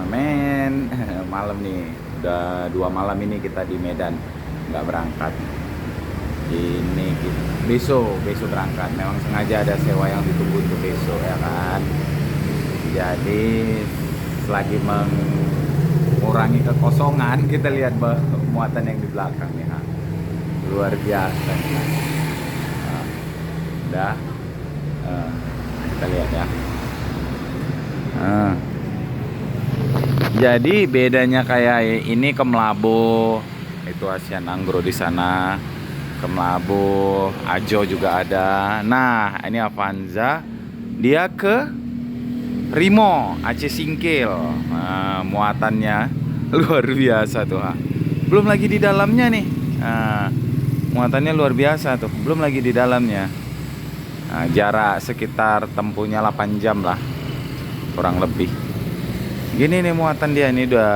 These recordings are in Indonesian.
Men, malam nih, udah 2 malam ini kita di Medan, nggak berangkat. Besok, besok berangkat. Memang sengaja ada sewa yang ditunggu untuk besok ya kan. Jadi selagi mengurangi kekosongan, kita lihat muatan yang di belakang nih, ha. Luar biasa. Nah, udah, eh, kita lihat ya. Nah, jadi bedanya kayak ini ke Melabo, itu Asian Anggro di sana. Ke Melabo, Ajo juga ada. Nah, ini Avanza, dia ke Rimo, Aceh Singkil. Nah, muatannya luar biasa tuh. Ha. Belum lagi di dalamnya nih. Nah, muatannya luar biasa tuh. Belum lagi di dalamnya. Nah, jarak sekitar tempuhnya 8 jam lah, kurang lebih. Gini nih muatan dia, ini udah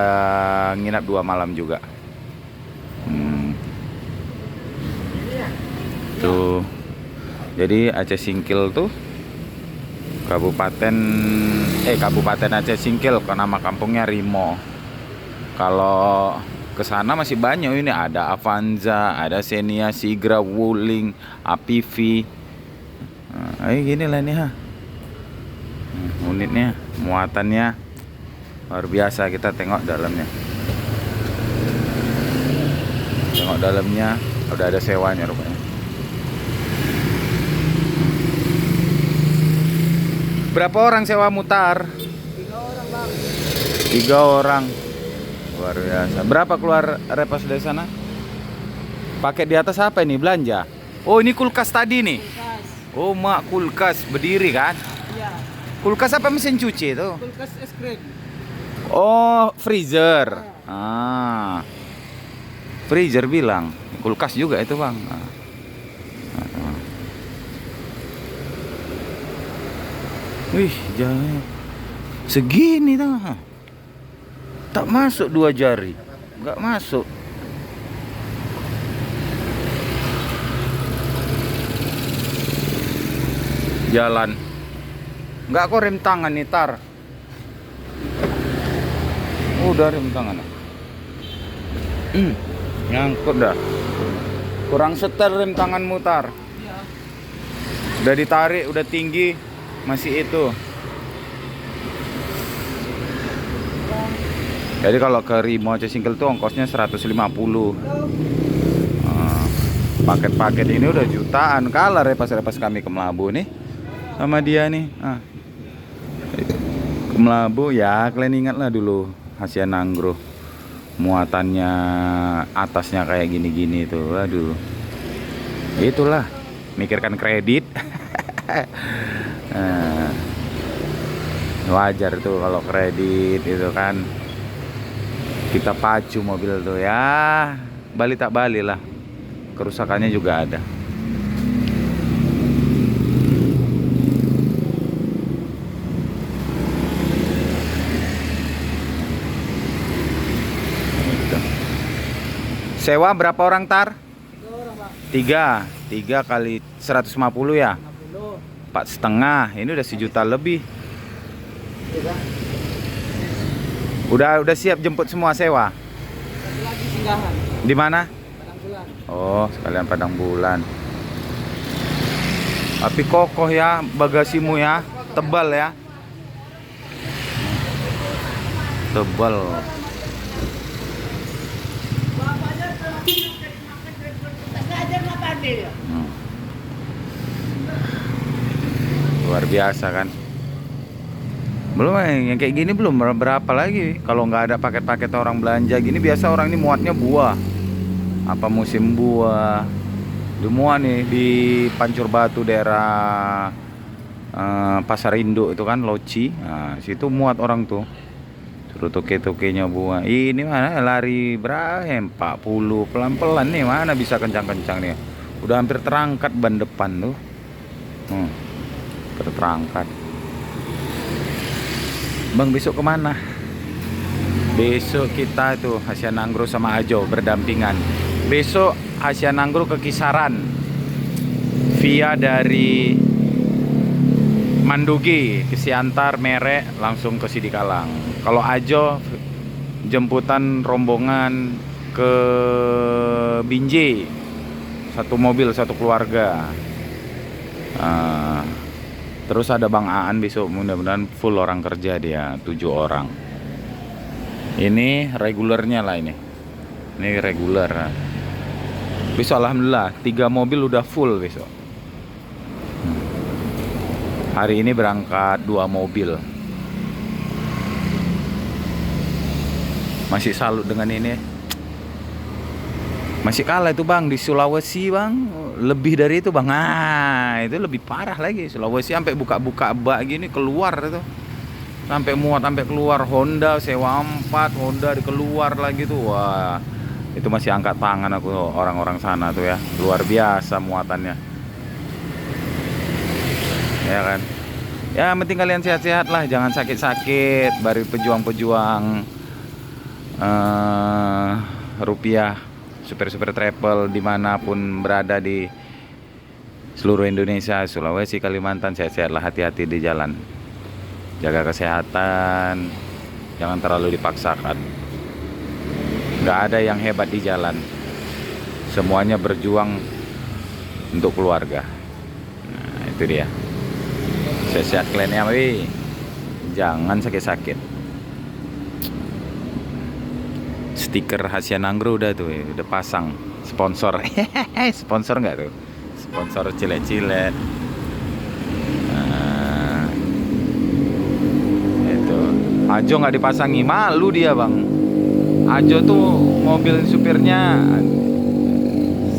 nginap 2 malam juga. Tuh. Jadi Aceh Singkil tuh Kabupaten Aceh Singkil, ke nama kampungnya Rimo. Kalau ke sana masih banyak, ini ada Avanza, ada Xenia, Sigra, Wuling, APV. Nah, gini lah nih, ha. Unitnya, muatannya luar biasa. Kita tengok dalamnya. Tengok dalamnya, udah ada sewanya rupanya. Berapa orang sewa mutar? 3 orang, Bang. 3 orang. Luar biasa. Berapa keluar repas dari sana? Pakai di atas apa ini? Belanja? Oh, ini kulkas tadi nih. Kulkas. Oh, mak, kulkas berdiri kan? Iya. Kulkas apa, mesin cuci itu? Kulkas es krim. Oh, freezer. Freezer bilang. Kulkas juga itu, Bang. Wih, jalannya segini tuh. Tak masuk 2 jari. Nggak masuk. Jalan. Nggak kok rem tangan nih, Tar. Udah rem tangan. Nyangkut dah. Kurang setel rem tangan mutar. Iya. Udah ditarik, udah tinggi. Masih itu. Jadi kalau ke Rimo Aceh Singkil tuh ongkosnya 150. Paket-paket ini udah jutaan. Kalah repas-repas kami ke Melabu nih sama dia nih. Ke Melabu ya, kalian ingat lah dulu Asian Anggro. Muatannya atasnya kayak gini-gini tuh. Aduh. Itulah, mikirkan kredit. Wajar tuh kalau kredit itu kan, kita pacu mobil tuh ya, balik tak balik lah, kerusakannya juga ada. Sewa berapa orang, Tar? 3 orang, Bang. 3 kali 150 ya, 50. 4,5. Ini udah 1 juta lebih. Iya. Udah siap jemput semua sewa. Satu lagi singgahan. Di mana? Padang Bulan. Oh, sekalian Padang Bulan. Tapi kokoh ya bagasimu ya, tebal ya. Tebal. Luar biasa kan. Belum yang kayak gini belum berapa lagi. Kalau nggak ada paket-paket orang belanja gini, biasa orang ini muatnya buah. Apa musim buah. Dimuat nih di Pancur Batu, daerah Pasar Induk itu kan, Loci. Nah, situ muat orang tuh. Suruh toke-tokenya buah. Ini mana lari berapa? 40 pelan-pelan nih, mana bisa kencang-kencang nih. Udah hampir terangkat ban depan tuh. Terangkat. Bang, besok kemana? Besok kita tuh Asian Anggro sama Ajo berdampingan. Besok Asian Anggro ke Kisaran via dari Mandugi ke Siantar, Merek langsung ke Sidikalang. Kalau Ajo jemputan rombongan ke Binjai, satu mobil satu keluarga. Terus ada Bang Aan besok, mudah-mudahan full orang kerja dia, 7 orang. Ini regulernya lah ini reguler. Besok alhamdulillah 3 mobil udah full besok. Hari ini berangkat 2 mobil. Masih salut dengan ini. Masih kalah itu Bang di Sulawesi Bang. Lebih dari itu Bang. Itu lebih parah lagi. Sulawesi sampai buka-buka bak gini keluar itu. Sampai muat, sampai keluar. Honda sewa 4, Honda dikeluar lagi tuh. Wah, itu masih angkat tangan aku orang-orang sana tuh ya. Luar biasa muatannya. Ya kan. Ya penting kalian sehat-sehat lah, jangan sakit-sakit. Bari pejuang-pejuang rupiah, super travel dimanapun berada di seluruh Indonesia, Sulawesi, Kalimantan, sehat-sehatlah, hati-hati di jalan, jaga kesehatan, jangan terlalu dipaksakan. Nggak ada yang hebat di jalan, semuanya berjuang untuk keluarga. Nah itu dia, sehat-sehat kalian ya, jangan sakit-sakit. Stiker Hacian Anggro udah tuh, udah pasang. Sponsor, sponsor nggak tuh? Sponsor cilet-cilet. Nah, itu Ajo nggak dipasangi, malu dia Bang. Ajo tuh mobil supirnya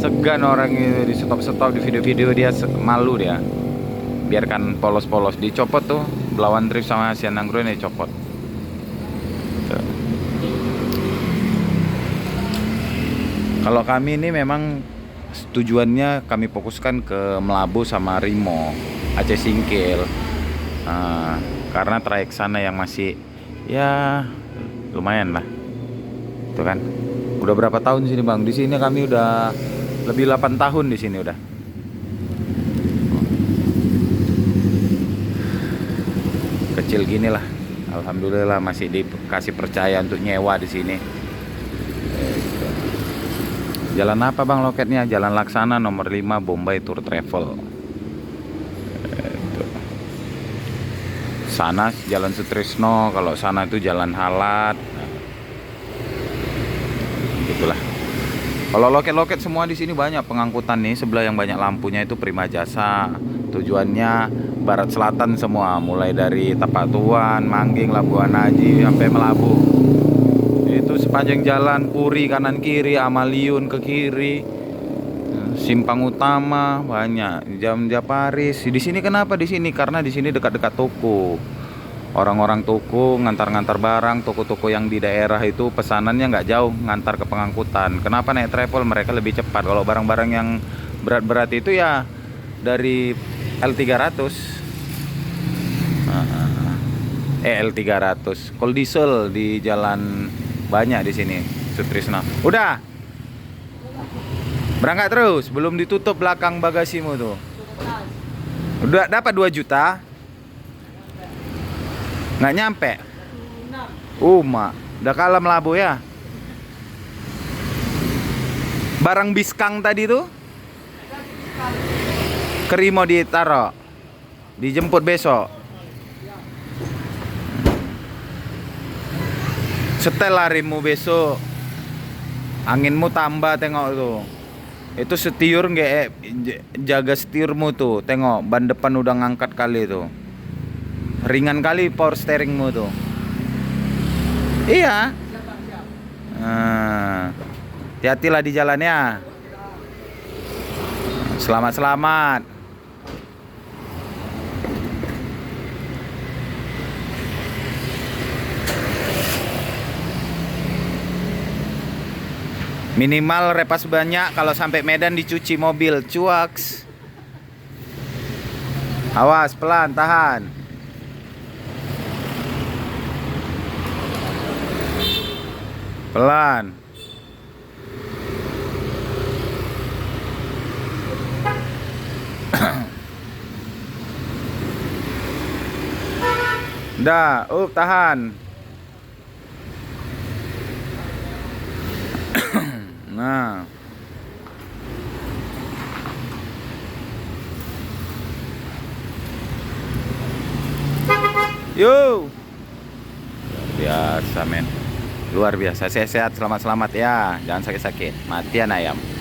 segan orang itu, di stop-stop di video-video dia malu dia. Biarkan polos-polos, dicopot tuh Belawan Drift sama Hacian Anggro ini copot. Tuh. Kalau kami ini memang tujuannya kami fokuskan ke Melabu sama Rimo, Aceh Singkil, karena trayek sana yang masih ya lumayan lah, tuh kan. Udah berapa tahun di sini Bang? Di sini kami udah lebih 8 tahun di sini udah. Kecil gini lah, alhamdulillah masih dikasih percaya untuk nyewa di sini. Jalan apa Bang loketnya? Jalan Laksana nomor 5 Bombay Tour Travel. Sana Jalan Sutrisno, kalau sana itu Jalan Halat. Gitulah. Kalau loket-loket semua di sini banyak pengangkutan nih. Sebelah yang banyak lampunya itu Prima Jasa. Tujuannya barat selatan semua, mulai dari Tapak Tuan, Mangging, Labuan Haji sampai Melabu. Itu sepanjang jalan Puri kanan kiri, Amaliun ke kiri, Simpang Utama banyak. Jam Paris. Di sini kenapa di sini? Karena di sini dekat-dekat toko. Orang-orang toko ngantar-ngantar barang, toko-toko yang di daerah itu pesanannya nggak jauh ngantar ke pengangkutan. Kenapa naik travel? Mereka lebih cepat. Kalau barang-barang yang berat-berat itu ya dari L300. L300. Kalau diesel di jalan banyak di sini, Sutrisno. Udah. Berangkat terus, belum ditutup belakang bagasimu tuh. Udah dapat 2 juta. Nggak nyampe. Mak, udah kalah Melabu ya. Barang biskang tadi tuh Kerimo ditaro, dijemput besok. Setel larimu besok, anginmu tambah, tengok tuh. Itu setiur nggak, jaga setirmu tuh, tengok ban depan udah ngangkat kali tuh. Ringan kali power steeringmu tuh. Iya. Hati-hatilah di jalannya. Selamat-selamat. Minimal repas banyak, kalau sampai Medan dicuci mobil, cuaks. Awas, pelan, tahan. Pelan. Dah, tahan. Nah. Yo. Luar biasa, men. Luar biasa. Sehat-sehat, selamat-selamat ya. Jangan sakit-sakit. Matian ayam.